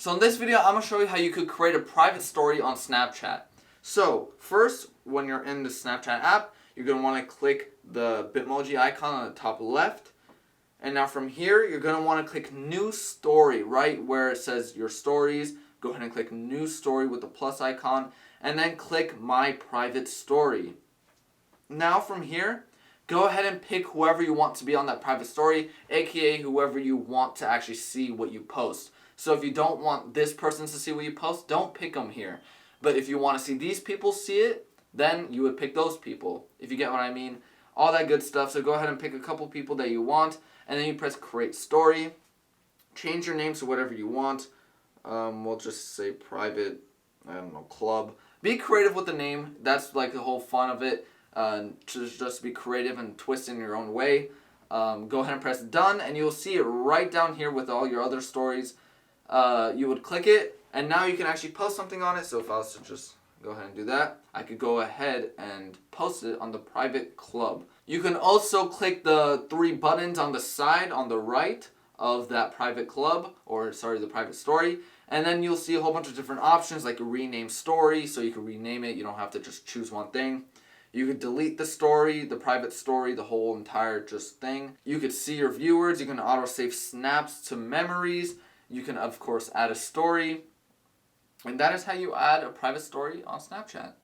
So in this video, I'm going to show you how you could create a private story on Snapchat. So first, when you're in the Snapchat app, you're going to want to click the Bitmoji icon on the top left. And now from here, you're going to want to click New Story right where it says Your Stories. Go ahead and click New Story with the plus icon. And then click My Private Story. Now from here, go ahead and pick whoever you want to be on that private story, aka whoever you want to actually see what you post. So if you don't want this person to see what you post, don't pick them here. But if you want to see these people see it, then you would pick those people, if you get what I mean. All that good stuff. So go ahead and pick a couple people that you want, and then you press Create Story. Change your name to whatever you want. We'll just say private, club. Be creative with the name. That's like the whole fun of it. Just be creative and twist in your own way. Go ahead and press Done, and you'll see it right down here with all your other stories. You would click it, and now you can actually post something on it. So if I was to just go ahead and do that, I could go ahead and post it on the private club. You can also click the 3 buttons on the side on the right of that private club, the private story, and then you'll see a whole bunch of different options like rename story, so you can rename it. You don't have to just choose one thing. You could delete the story, the private story, the whole entire just thing. You could see your viewers. You can auto-save snaps to memories. You can, of course, add a story. And that is how you add a private story on Snapchat.